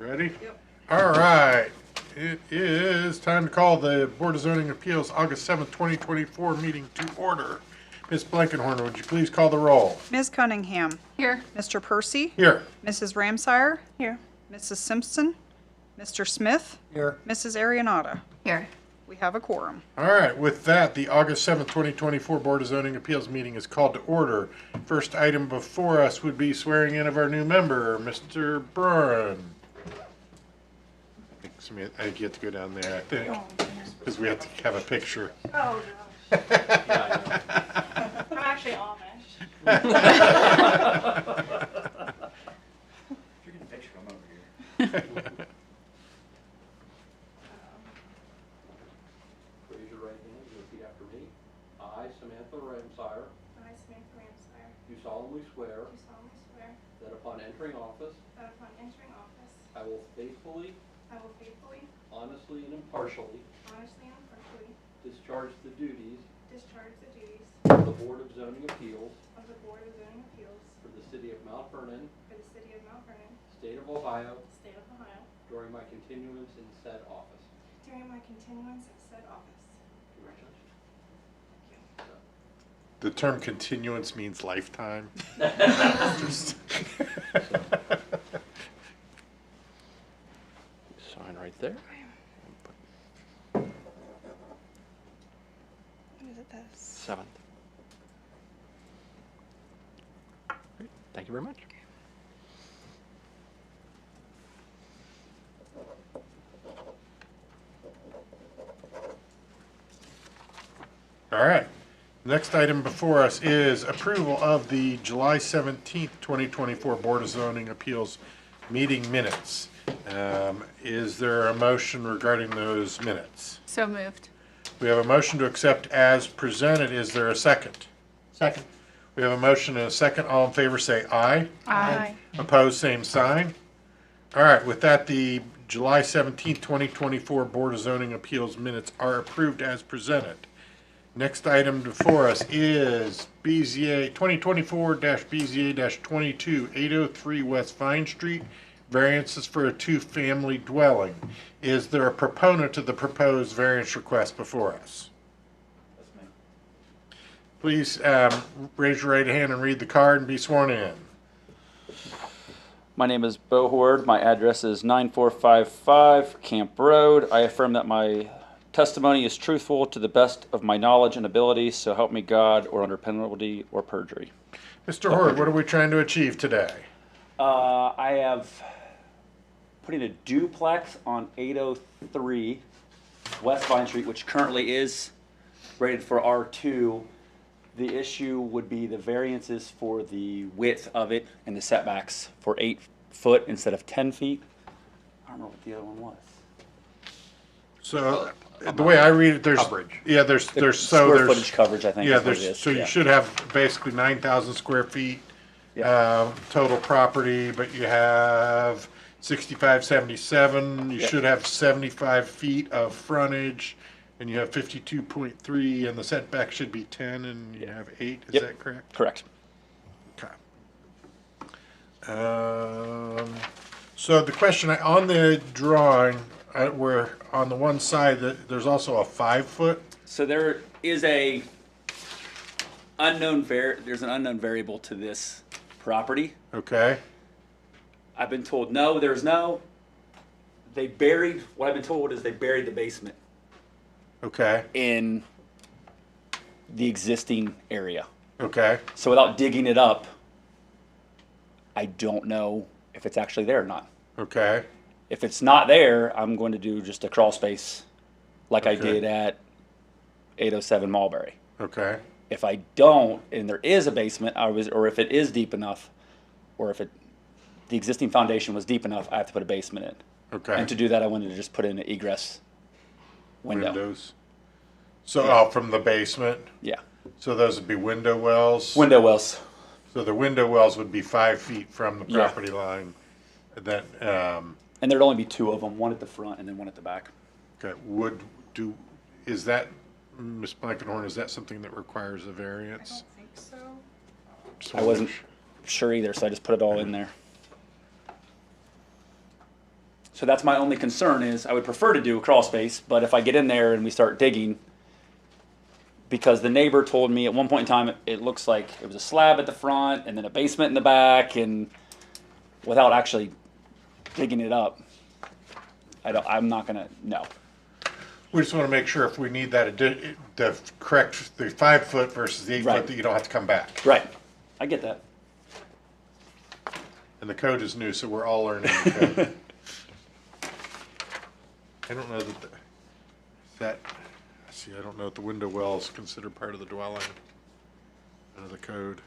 Ready? Yep. All right. It is time to call the Board of Zoning Appeals August 7th, 2024 meeting to order. Ms. Blankenhorn, would you please call the roll? Ms. Cunningham. Here. Mr. Percy. Here. Mrs. Ramsire. Here. Mrs. Simpson. Mr. Smith. Here. Mrs. Arianata. Here. We have a quorum. All right. With that, the August 7th, 2024 Board of Zoning Appeals meeting is called to order. First item before us would be swearing in of our new member, Mr. Vernon. I get to go down there, I think, because we have to have a picture. Oh gosh. I'm actually Amish. If you're gonna picture, I'm over here. Raise your right hand and repeat after me. I, Samantha Ramsire, I, Samantha Ramsire, do solemnly swear do solemnly swear that upon entering office, that upon entering office, I will faithfully, honestly, and impartially honestly and impartially discharge the duties discharge the duties of the Board of Zoning Appeals of the Board of Zoning Appeals for the City of Mount Vernon, for the City of Mount Vernon, State of Ohio, State of Ohio, during my continuance in said office. during my continuance in said office. Congratulations. Thank you. The term continuance means lifetime. Sign right there. What is it, this? 7th. Great. Thank you very much. All right. Next item before us is approval of the July 17th, 2024 Board of Zoning Appeals meeting minutes. Is there a motion regarding those minutes? So moved. We have a motion to accept as presented. Is there a second? Second. We have a motion and a second. All in favor say aye. Aye. Opposed, same sign. All right, with that, the July 17th, 2024 Board of Zoning Appeals minutes are approved as presented. Next item before us is BZA 2024-BZA-22, 803 West Vine Street, variances for a two-family dwelling. Is there a proponent to the proposed variance request before us? That's me. Please raise your right hand and read the card and be sworn in. My name is Bo Horde. My address is 9455 Camp Road. I affirm that my testimony is truthful to the best of my knowledge and ability, so help me God, or under penalty or perjury. Mr. Horde, what are we trying to achieve today? I have putting a duplex on 803 West Vine Street, which currently is rated for R2. The issue would be the variances for the width of it and the setbacks for 8 foot instead of 10 feet. I don't know what the other one was. So the way I read it, there's Coverage. yeah, there's Square there's footage coverage, I think. yeah, is what it there's is. so you Yeah. should have basically 9,000 square feet Yeah. total property, but you have 65, 77. You Yeah. should have 75 feet of frontage, and you have 52.3, and the setback should be 10, and you have 8. Is Yep. that correct? Correct. Okay. So the question on the drawing, where on the one side there's also a 5 foot. So there is a there's an unknown variable to this property. Okay. I've been told no. What I've been told is they buried the basement Okay. in the existing area. Okay. So without digging it up, I don't know if it's actually there or not. Okay. If it's not there, I'm going to do just a crawl space like I Okay. did at 807 Mulberry. Okay. If I don't, and there is a basement, or if it is deep enough, or if the existing foundation was deep enough, I have to put a basement in. Okay. And to do that, I wanted to just put in an egress window. Windows. So out from the basement. Yeah. So those would be window wells. Window wells. So the window wells would be 5 feet from the Yeah. property line. That And there'd only be 2 of them, one at the front and then one at the back. okay, is that Ms. Blankenhorn? Is that something that requires a I variance? don't think so. So I wasn't sure either, so I just put it all in there. So that's my only concern is I would prefer to do a crawl space, but if I get in there and we start digging, because the neighbor told me at one point in time, it looks like it was a slab at the front and then a basement in the back, and without actually digging it up, I'm not gonna, no. We just want to make sure if we need that, the correct, the 5 foot versus the 8 Right. foot, that you don't have to come back. Right, I get that. And the code is new, so we're all learning the code. I don't know I don't know if the window well is considered part of the dwelling under the code.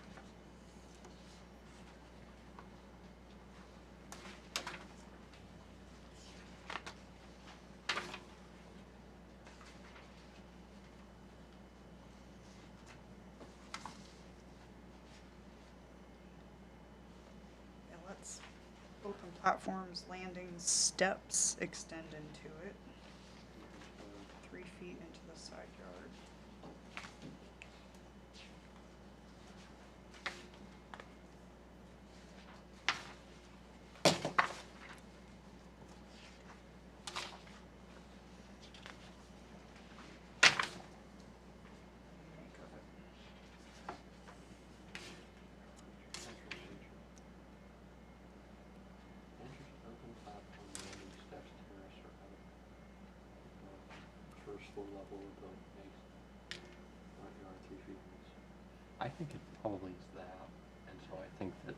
It lets open platforms, landings, steps extend into it. 3 feet into the side yard. Make of it. Open platform, landing, steps, terrace, or other first floor level of the makes front yard 3 feet. I think it probably is that, and so I think that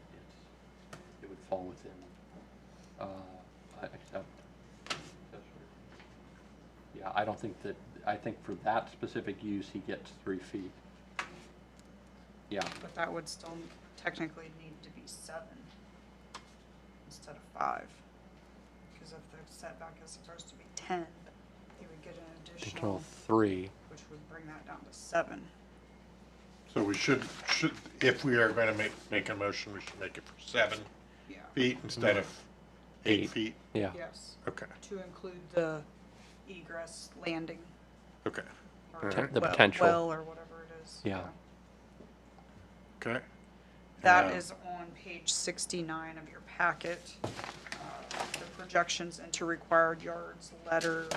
it would fall within, except, yeah, I don't think that, I think for that specific use, he gets 3 feet. Yeah, But that would still technically need to be 7 instead of 5. Because if the setback is supposed to be 10, he would get an additional, 3. which would bring that down to 7. So we should, if we are going to make a motion, we should make it for 7 Yeah. feet instead of 8 8. feet. Yeah. Yes. Okay, To include the egress landing okay, or The well- potential. well or whatever it is. Yeah. okay. That Uh, is on page 69 of your packet. The projections into required yards, letter,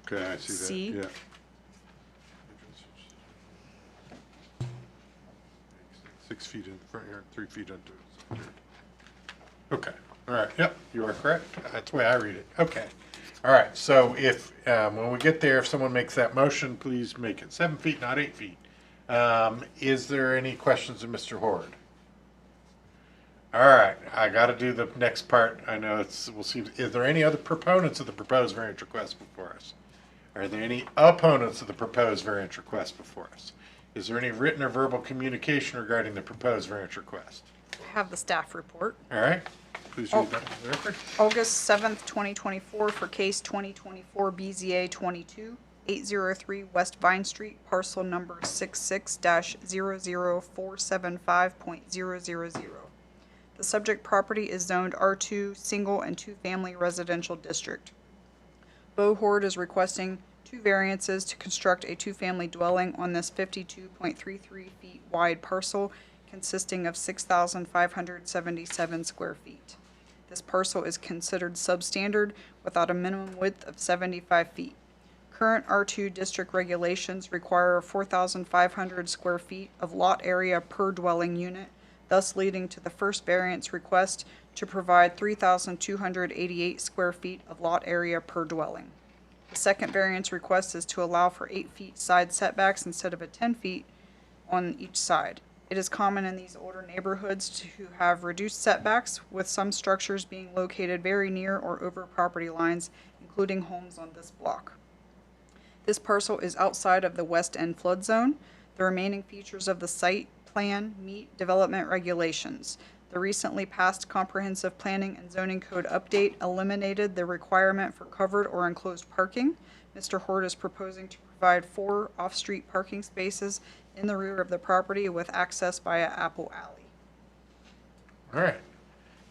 Okay, I see C. that, yeah. 6 feet in the front yard, 3 feet into the side yard. Okay, all right, yep, you are correct. That's the way I read it. Okay. All right, so if, when we get there, if someone makes that motion, please make it 7 feet, not 8 feet. Is there any questions of Mr. Horde? All right, I got to do the next part. I know we'll see. Is there any other proponents of the proposed variance request before us? Are there any opponents of the proposed variance request before us? Is there any written or verbal communication regarding the proposed variance request? have the staff report. All right, please read that to the record. August 7th, 2024, for case 2024 BZA 22-803 West Vine Street, parcel number 66-00475.000. The subject property is zoned R2 Single and Two Family Residential District. Bo Horde is requesting 2 variances to construct a 2-family dwelling on this 52.33 feet wide parcel consisting of 6,577 square feet. This parcel is considered substandard without a minimum width of 75 feet. Current R2 district regulations require 4,500 square feet of lot area per dwelling unit, thus leading to the first variance request to provide 3,288 square feet of lot area per dwelling. The second variance request is to allow for 8 feet side setbacks instead of 10 feet on each side. It is common in these older neighborhoods to have reduced setbacks, with some structures being located very near or over property lines, including homes on this block. This parcel is outside of the west end flood zone. The remaining features of the site plan meet development regulations. The recently passed comprehensive planning and zoning code update eliminated the requirement for covered or enclosed parking. Mr. Horde is proposing to provide 4 off-street parking spaces in the rear of the property with access via Apple Alley. All right,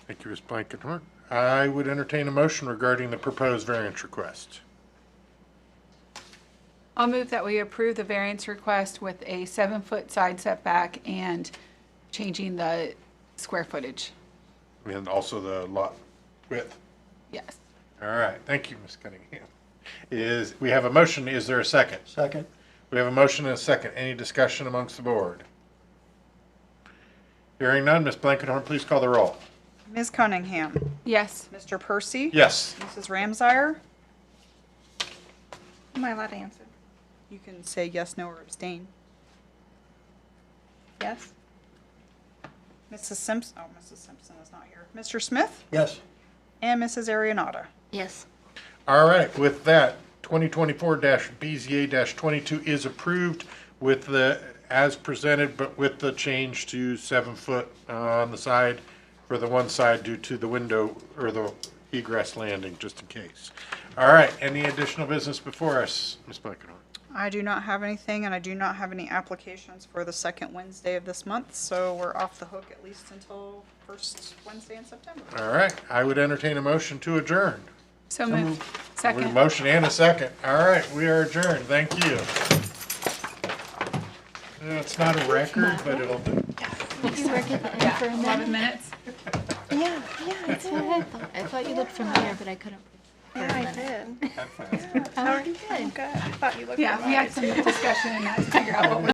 thank you, Ms. Blankenhorn. I would entertain a motion regarding the proposed variance request. I'll move that we approve the variance request with a 7-foot side setback and changing the square footage. And also the lot width. Yes. All right, thank you, Ms. Cunningham. We have a motion, is there a second? Second. We have a motion and a second. Any discussion amongst the board? Hearing none, Ms. Blankenhorn, please call the roll. Ms. Cunningham, Yes. Mr. Percy? Yes. Mrs. Ramsire? Am I allowed to answer? You can say yes, no, or abstain. Yes. Mrs. Simpson, oh, Mrs. Simpson is not here. Mr. Smith? Yes. And Mrs. Arianada. Yes. All right, with that, 2024-BZA-22 is approved with the, as presented, but with the change to 7 foot on the side for the one side due to the window or the egress landing, just in case. All right, any additional business before us, Ms. Blankenhorn? I do not have anything, and I do not have any applications for the second Wednesday of this month, so we're off the hook at least until first Wednesday in September. All right, I would entertain a motion to adjourn. So moved. We have a Second. motion and a second. All right, we are adjourned. Thank you. It's not a record, but it'll do. Did you work at the end for a 11 minute? minutes. Yeah, That's what I thought. I thought you looked familiar, but I couldn't. yeah, I did. Already I'm good. good. I thought you looked Yeah, we had familiar, some discussion in that to figure out what was